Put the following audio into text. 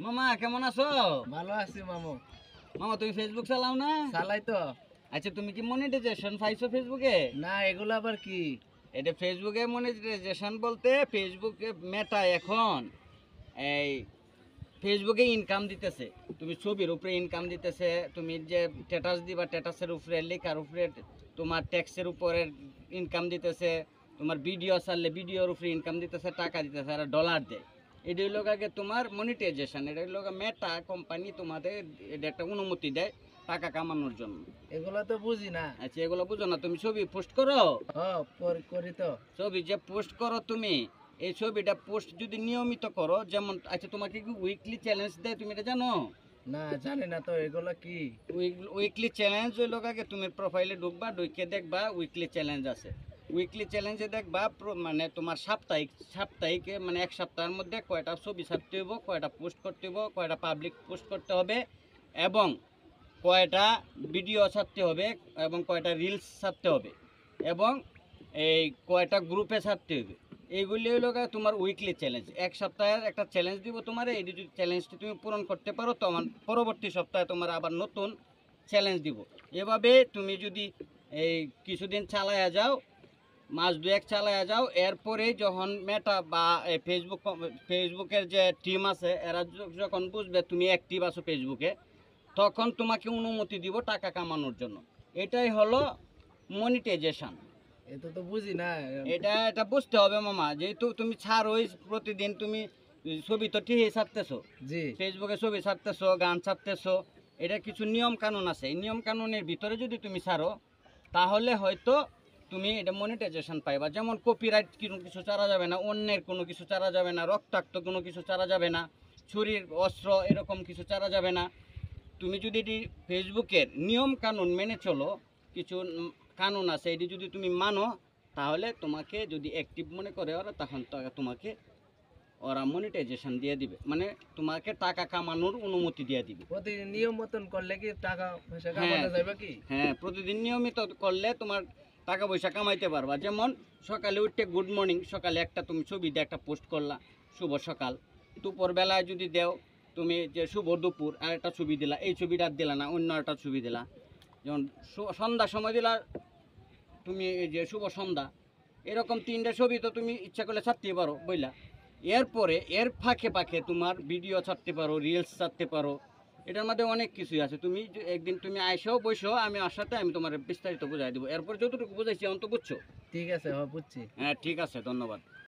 মামা কেমন আছো? ভালো আছি মামু। মামা তুমি ফেসবুক চালাও না? চালাই তো। আচ্ছা তুমি কি মনিটাইজেশন পাইছো ফেসবুকে? না, এগুলো আবার কি? এটা ফেসবুকে মনিটাইজেশন বলতে ফেসবুকে মেটা এখন এই ফেসবুকে ইনকাম দিতেছে। তুমি ছবির উপরে ইনকাম দিতেছে, তুমি যে স্ট্যাটাস দিবা স্ট্যাটাসের উপরে লেখার উপরে তোমার ট্যাক্সের উপরে ইনকাম দিতেছে, তোমার ভিডিও ছাড়লে ভিডিওর উপরে ইনকাম দিতেছে, টাকা দিতেছে আর ডলার দেয়। এটা হলো আগে তোমার মনিটাইজেশন। এটা হলো মেটা কোম্পানি তোমাদের এটা একটা অনুমতি দেয় টাকা কামানোর জন্য। এগুলো তো বুঝি না। আচ্ছা এগুলো বুঝো না? তুমি ছবি পোস্ট করো, করি তো। ছবি যে পোস্ট করো তুমি, এই ছবিটা পোস্ট যদি নিয়মিত করো, যেমন আচ্ছা তোমাকে কি উইকলি চ্যালেঞ্জ দেয়, তুমি এটা জানো? না, জানি না তো এগুলো কি। উইকলি চ্যালেঞ্জ হইল আগে তুমি প্রোফাইলে ঢুকবা, ঢুকে দেখবা উইকলি চ্যালেঞ্জ আছে। উইকলি চ্যালেঞ্জে দেখবা মানে তোমার সাপ্তাহিকে মানে এক সপ্তাহের মধ্যে কয়টা ছবি ছাড়তে হইব, কয়টা পোস্ট করতে হইব, কয়টা পাবলিক পোস্ট করতে হবে, এবং কয়টা ভিডিও ছাড়তে হবে, এবং কয়টা রিলস ছাড়তে হবে, এবং এই কয়টা গ্রুপে ছাড়তে হবে। এইগুলি হলো তোমার উইকলি চ্যালেঞ্জ। এক সপ্তাহের একটা চ্যালেঞ্জ দিব তোমার, এই যদি চ্যালেঞ্জটি তুমি পূরণ করতে পারো তখন পরবর্তী সপ্তাহে তোমার আবার নতুন চ্যালেঞ্জ দিব। এভাবে তুমি যদি এই কিছুদিন চালায়া যাও, মাস দুয়েক চালায়া যাও, এরপরে যখন মেটা বা ফেসবুকের যে টিম আছে এরা যখন বুঝবে তুমি অ্যাক্টিভ আছো ফেসবুকে, তখন তোমাকে অনুমতি দিব টাকা কামানোর জন্য। এটাই হলো মনিটাইজেশন। এটা তো বুঝি না। এটা বুঝতে হবে মামা, যেহেতু তুমি ছাড়োই প্রতিদিন, তুমি ছবি তো ঠিকই ছাড়তেছো, জি ফেসবুকে ছবি ছাড়তেছো, গান ছাড়তেছো, এটা কিছু নিয়ম কানুন আছে। এই নিয়ম কানুনের ভিতরে যদি তুমি ছাড়ো তাহলে হয়তো তুমি এটা মনিটাইজেশন পাইবা। যেমন কপিরাইট কোনো কিছু চারা যাবে না, অন্যের কোনো কিছু চারা যাবে না, রক্তাক্ত কোনো কিছু চারা যাবে না, ছুরির অস্ত্র এরকম কিছু চারা যাবে না। তুমি যদি এটি ফেসবুকের নিয়ম কানুন মেনে চলো, কিছু কানুন আছে, এটি যদি তুমি মানো, তাহলে তোমাকে যদি অ্যাক্টিভ মনে করে ওরা, তখন তোমাকে ওরা মনিটাইজেশন দিয়ে দিবে, মানে তোমাকে টাকা কামানোর অনুমতি দিয়ে দিবে। প্রতিদিন নিয়ম মতন করলে কি টাকা পয়সা হ্যাঁ কামানো যাবে কি? হ্যাঁ, প্রতিদিন নিয়মিত করলে তোমার টাকা পয়সা কামাইতে পারবা। যেমন সকালে উঠে গুড মর্নিং, সকালে একটা তুমি ছবি দিয়ে একটা পোস্ট করলা, শুভ সকাল। দুপুর বেলায় যদি দেও তুমি যে শুভ দুপুর, আর একটা ছবি দিলা, এই ছবিটা আর দিলা না, অন্য একটা ছবি দিলা। যেমন সন্ধ্যার সময় দিলা তুমি এই যে শুভ সন্ধ্যা, এরকম তিনটা ছবি তো তুমি ইচ্ছা করলে ছাড়তে পারো বইলা। এরপরে এর ফাঁকে ফাঁকে তোমার ভিডিও ছাড়তে পারো, রিলস ছাড়তে পারো। এটার মধ্যে অনেক কিছুই আছে। তুমি একদিন তুমি আইসো, বসো, আমি আসাতে আমি তোমার বিস্তারিত বুঝাই দেবো। এরপর যতটুকু বুঝাইছি অন্ত বুঝছো? ঠিক আছে, বুঝছি। হ্যাঁ ঠিক আছে, ধন্যবাদ।